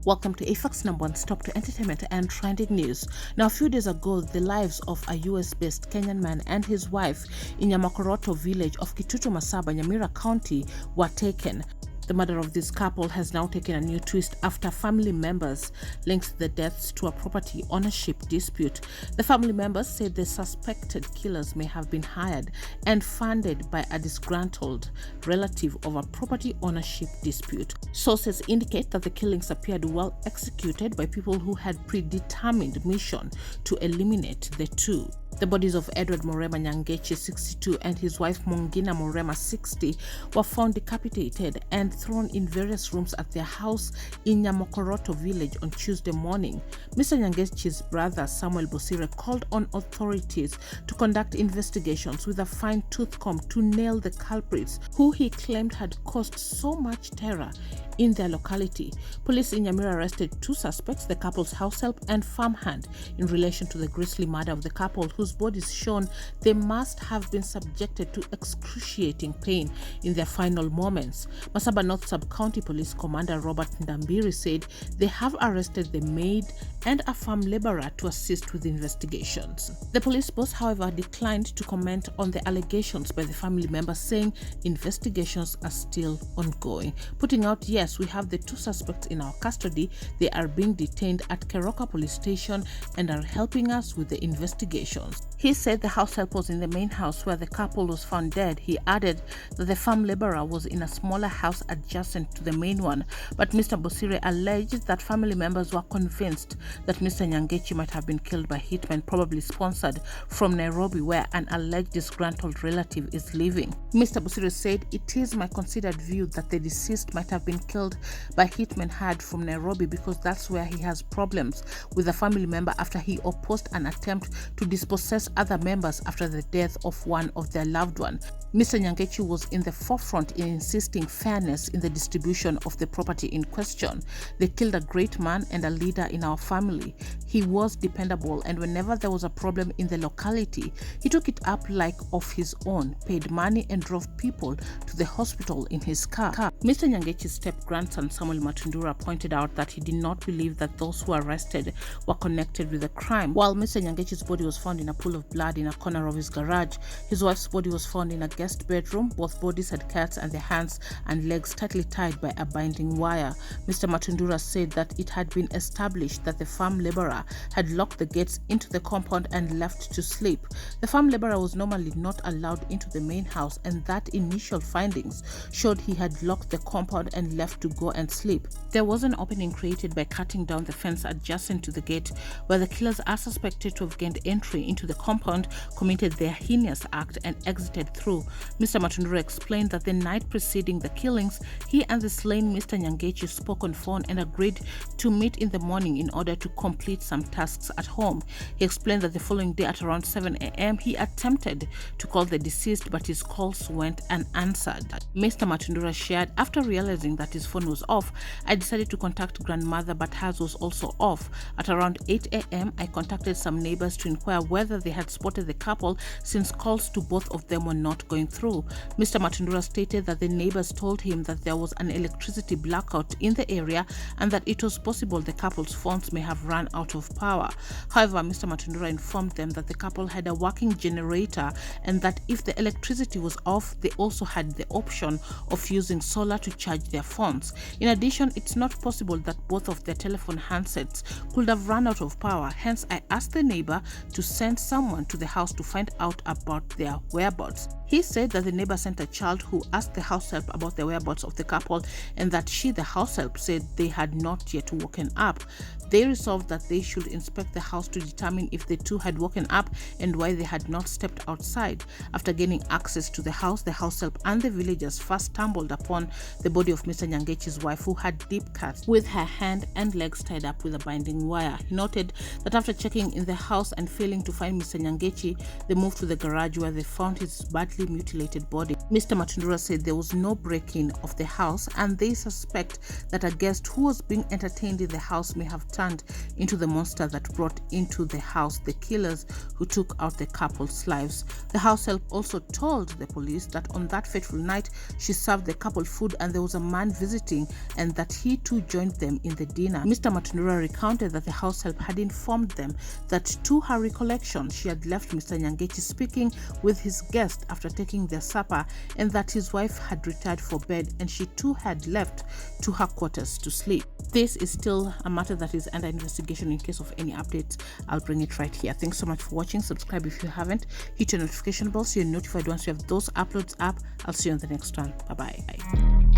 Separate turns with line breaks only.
Welcome to AFAX number one stop to entertainment and trending news. Now, a few days ago, the lives of a US-based Kenyan man and his wife in Nyamakoroto village of Kitutu Masaba, Nyamira County were taken. The murder of this couple has now taken a new twist after family members linked the deaths to a property ownership dispute. The family members said the suspected killers may have been hired and funded by a disgruntled relative of a property ownership dispute. Sources indicate that the killings appeared well executed by people who had predetermined mission to eliminate the two. The bodies of Edward Morema Nyangechi, 62, and his wife Mongina Morema, 60, were found decapitated and thrown in various rooms at their house in Nyamokoroto village on Tuesday morning. Mr. Nyangechi's brother Samuel Bosire called on authorities to conduct investigations with a fine-tooth comb to nail the culprits, who he claimed had caused so much terror in their locality. Police in Nyamira arrested two suspects, the couple's house help and farmhand, in relation to the grisly murder of the couple, whose bodies shown they must have been subjected to excruciating pain in their final moments. Masaba North Sub-County Police Commander Robert Ndambiri said they have arrested the maid and a farm laborer to assist with investigations. The police boss, however, declined to comment on the allegations by the family members, saying investigations are still ongoing, putting out, "Yes, we have the two suspects in our custody. They are being detained at Keroka police station and are helping us with the investigations." He said the house help was in the main house where the couple was found dead. He added that the farm laborer was in a smaller house adjacent to the main one, but Mr. Bosire alleged that family members were convinced that Mr. Nyangechi might have been killed by hitmen, probably sponsored from Nairobi, where an alleged disgruntled relative is living. Mr. Bosire said, "It is my considered view that the deceased might have been killed by hitmen hired from Nairobi, because that's where he has problems with a family member after he opposed an attempt to dispossess other members after the death of one of their loved ones. Mr. Nyangechi was in the forefront in insisting fairness in the distribution of the property in question. They killed a great man and a leader in our family. He was dependable, and whenever there was a problem in the locality, he took it up like of his own, paid money and drove people to the hospital in his car." Mr. Nyangechi's step-grandson Samuel Matundura pointed out that he did not believe that those who arrested were connected with the crime. While Mr. Nyangechi's body was found in a pool of blood in a corner of his garage, his wife's body was found in a guest bedroom. Both bodies had cuts and their hands and legs tightly tied by a binding wire. Mr. Matundura said that it had been established that the farm laborer had locked the gates into the compound and left to sleep. The farm laborer was normally not allowed into the main house, and that initial findings showed he had locked the compound and left to go and sleep. There was an opening created by cutting down the fence adjacent to the gate, where the killers are suspected to have gained entry into the compound, committed their heinous act, and exited through. Mr. Matundura explained that the night preceding the killings, he and the slain Mr. Nyangechi spoke on phone and agreed to meet in the morning in order to complete some tasks at home. He explained that the following day at around 7 a.m. he attempted to call the deceased, but his calls went unanswered. Mr. Matundura shared, "After realizing that his phone was off, I decided to contact grandmother, but hers was also off. At around 8 a.m. I contacted some neighbors to inquire whether they had spotted the couple, since calls to both of them were not going through." Mr. Matundura stated that the neighbors told him that there was an electricity blackout in the area and that it was possible the couple's phones may have run out of power. However, Mr. Matundura informed them that the couple had a working generator and that if the electricity was off, they also had the option of using solar to charge their phones. In addition, it's not possible that both of their telephone handsets could have run out of power. Hence, I asked the neighbor to send someone to the house to find out about their whereabouts. He said that the neighbor sent a child who asked the house help about the whereabouts of the couple, and that she, the house help, said they had not yet woken up. They resolved that they should inspect the house to determine if the two had woken up and why they had not stepped outside. After gaining access to the house help and the villagers first stumbled upon the body of Mr. Nyangechi's wife, who had deep cuts with her hand and legs tied up with a binding wire. He noted that after checking in the house and failing to find Mr. Nyangechi, they moved to the garage where they found his badly mutilated body. Mr. Matundura said there was no break-in of the house, and they suspect that a guest who was being entertained in the house may have turned into the monster that brought into the house the killers who took out the couple's lives. The house help also told the police that on that fateful night she served the couple food and there was a man visiting visiting and that he too joined them in the dinner. Mr. Matunura recounted that the house help had informed them that to her recollection, she had left Mr. Nyangechi speaking with his guest after taking their supper and that his wife had retired for bed and she too had left to her quarters to sleep. This is still a matter that is under investigation. In case of any updates, I'll bring it right here. Thanks so much for watching. Subscribe if you haven't. Hit your notification bell so you're notified once you have those uploads up. I'll see you on the next one. Bye-bye.